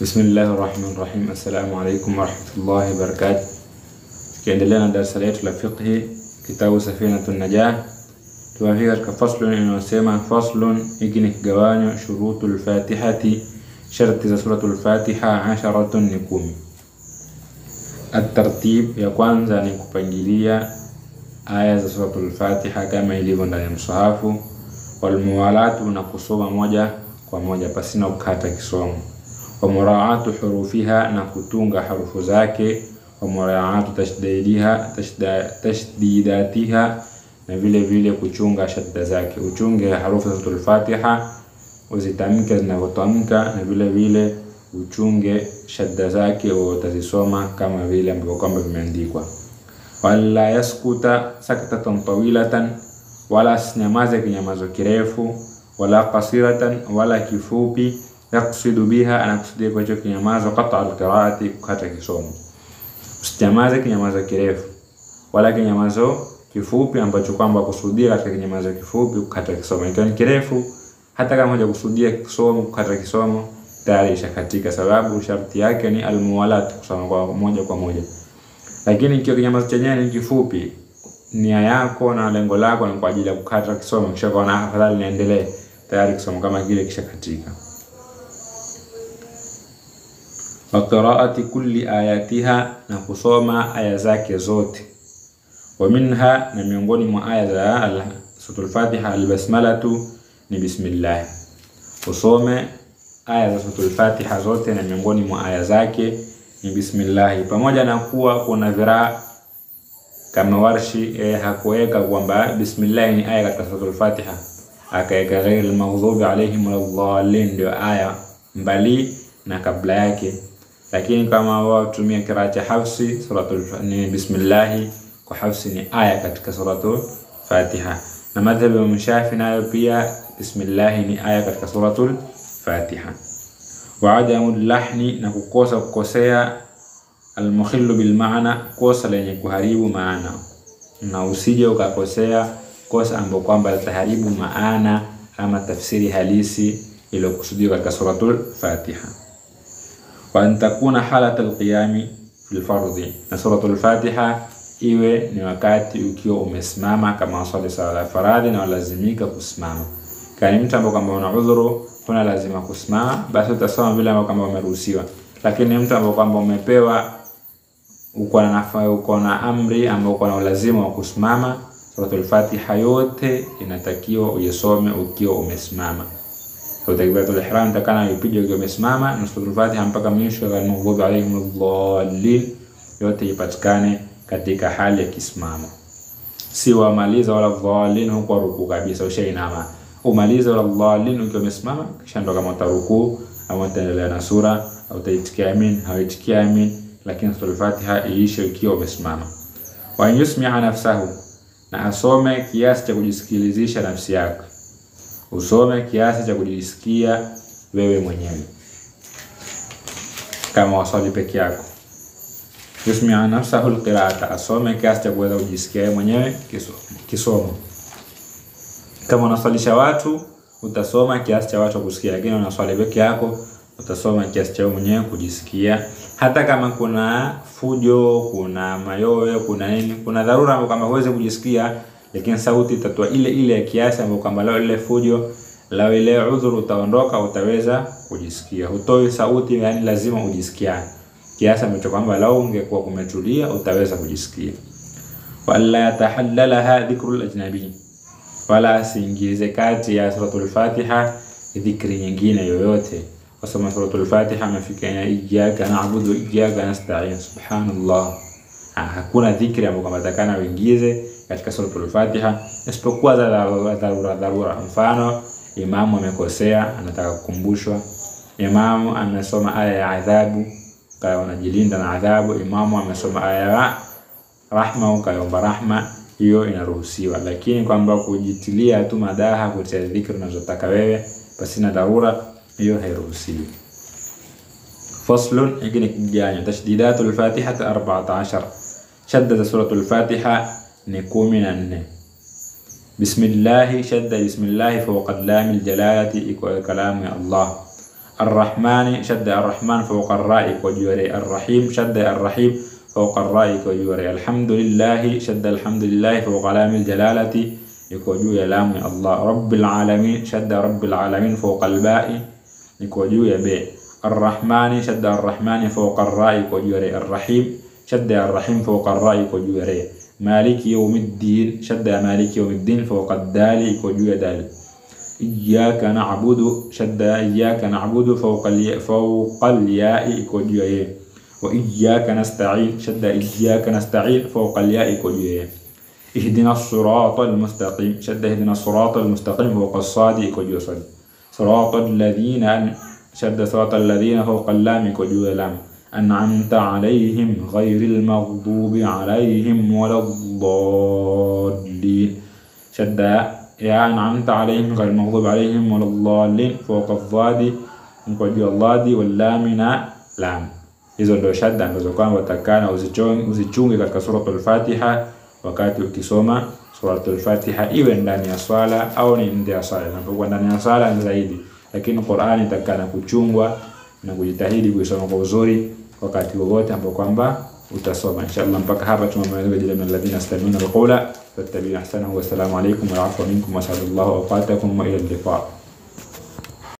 Bismillahirrahmanirrahim. Assalamu alaikum warahmatullahi wabarakatuh. Tukiendelea na darasa letu la fiqh kitabu Safinatun Najah, tuwafika katika faslun inayosema faslun, hiki ni kigawanyo, shurutul fatihati, sharti za suratul Fatiha 10 ni 10. At-tartib, ya kwanza ni kupangilia aya za suratul Fatiha kama ilivyo ndani ya msahafu, wal muwalatu, na kusoma moja kwa moja pasina kukata kisomo, wa muraatu hurufiha, na kutunga harufu zake, wa muraatu tashdidatiha, na vile vile kuchunga shadda zake. Uchunge harufu za suratul Fatiha uzitamke zinavyotamka, na vile vile uchunge shadda zake utazisoma kama vile ambavyo kwamba vimeandikwa. Wala yaskuta sakatatan tawilatan, wala sinyamaze kinyamazo kirefu, wala qasiratan, wala kifupi, yaqsidu biha, anakusudia kwa hicho kinyamazo qata al-qiraati, kukata kisomo. Usinyamaze kinyamazo kirefu wala kinyamazo kifupi ambacho kwamba kusudia katika kinyamazo kifupi kukata kisomo. Ikiwa ni kirefu, hata kama hujakusudia kisomo kukata kisomo, tayari ishakatika, sababu sharti yake ni al-muwalat, kusoma kwa moja kwa moja. Lakini ikiwa kinyamazo chenyewe ni kifupi, nia yako na lengo lako ni kwa ajili ya kukata kisomo, kisha kwa na afadhali niendelee, tayari kisomo kama kile kishakatika. Wa qiraati kulli ayatiha, na kusoma aya zake zote. Wa minha, na miongoni mwa aya za suratul Fatiha, al-basmalatu, ni bismillah. Usome aya za suratul Fatiha zote, na miongoni mwa aya zake ni bismillah. Pamoja na kuwa kuna viraa kama Warshi hakuweka kwamba bismillah ni aya katika suratul Fatiha, akaweka ghairil maghdubi alaihim waladdallin ndio aya mbali na kabla yake. Lakini kama wao tumia qiraat Hafsi, suratul ni bismillah kwa Hafsi ni aya katika suratul Fatiha. Na madhhabu ya Shafi'i nayo pia bismillah ni aya katika suratul Fatiha. Wa adamul lahni, na kukosea al-mukhillu bil maana, kosa lenye kuharibu maana, na usije ukakosea kosa ambalo kwamba litaharibu maana ama tafsiri halisi iliyokusudiwa katika suratul Fatiha. Wa antakuna halatul qiyami fil fardhi, na suratul Fatiha iwe ni wakati ukiwa umesimama kama swali sala faradhi na lazimika kusimama. Kani mtu ambaye kama una udhuru kuna lazima kusimama, basi utasoma vile ambavyo kama umeruhusiwa. Lakini mtu ambaye kwamba umepewa, uko na amri ambayo uko na lazima wa kusimama, suratul Fatiha yote inatakiwa uyisome ukiwa umesimama. Kwa takbiratul ihram takana upige ukiwa umesimama, na suratul Fatiha mpaka mwisho, al-maghdubi alaihim waladdallin, yote ipatikane katika hali ya kisimamo. Si wamaliza wala dhallin huko ruku kabisa ushainama, umaliza wala dhallin ukiwa umesimama, kisha ndo kama utaruku au utaendelea na sura au utaitikia amin au itikia amin, lakini suratul Fatiha iishe ukiwa umesimama. Wa yusmi'a nafsahu, na asome kiasi cha kujisikilizisha nafsi yako. Usome kiasi cha kujisikia wewe mwenyewe kama wasali peke yako. Yusmi'a nafsahu al-qira'ata, asome kiasi cha kuweza kujisikia wewe mwenyewe kisomo. Kama unasalisha watu utasoma kiasi cha watu kusikia, lakini unaswali peke yako utasoma kiasi cha wewe mwenyewe kujisikia. Hata kama kuna fujo, kuna mayowe, kuna nini, kuna dharura ambapo kama huwezi kujisikia, lakini sauti itatoa ile ya kiasi ambapo kama lao ile fujo, lao ile udhuru utaondoka, utaweza kujisikia. Hutoi sauti, yani lazima ujisikia kiasi ambacho kwamba lao ungekuwa kumetulia utaweza kujisikia. Wala yatahallalaha dhikrul ajnabi, wala siingize kati ya suratul Fatiha dhikri nyingine yoyote. Wasoma suratul Fatiha mafikana iyyaka na'budu wa iyyaka nasta'in, subhanallah. Hakuna dhikri ambayo kama takana uingize katika suratul Fatiha isipokuwa za dharura. Mfano, imamu amekosea, anataka kukumbushwa. Imamu amesoma aya ya adhabu, kaya unajilinda na adhabu. Imamu amesoma aya ya rahma, ukaomba rahma, hiyo inaruhusiwa. Lakini kwamba kujitilia tu madaha kutia dhikri unazotaka wewe pasina dharura, hiyo hairuhusiwi. Faslun, hiki ni kigawanyo. Tashdidatul Fatiha 14, shadda za suratul Fatiha ni 14. Bismillah, shadda bismillah fawqa lamil jalalati, iko kalamu ya Allah. الرحمن شد الرحمن فوق الراء كجوري الرحيم شد الرحيم فوق الراء كجوري الحمد لله شد الحمد لله فوق لام الجلالة يكوجو لام الله رب العالمين شد رب العالمين فوق الباء يكوجو باء الرحمن شد الرحمن فوق الراء كجوري الرحيم شد الرحيم فوق الراء كجوري مالك يوم الدين شد مالك يوم الدين فوق الدال كجو دال إياك نعبد شد إياك نعبد فوق الياء كجوري وإياك نستعين شد إياك نستعين فوق الياء كجوري اهدنا الصراط المستقيم شد اهدنا الصراط المستقيم فوق الصاد كجوري صراط الذين شد صراط الذين فوق اللام كجوري لام أنعمت عليهم غير المغضوب عليهم ولا الضالين شد يا أنعمت عليهم غير المغضوب عليهم ولا الضالين فوق الضاد كجوري الضاد واللامنا لام. Hizo ndio shadda ambazo kwamba utakana uzichunge katika suratul Fatiha wakati ukisoma suratul Fatiha, iwe ndani ya swala au ni nje ya swala. Unapokuwa ndani ya swala ni zaidi, lakini Qur'ani itakana kuchungwa na kujitahidi kuisoma kwa uzuri wakati wote ambapo kwamba utasoma. Inshallah mpaka hapa tumemaliza jina min alladhina yastami'una alqawla fattabi'u ahsanahu. Wassalamu alaykum wa rahmatullahi wa barakatuh wa ila al-liqa.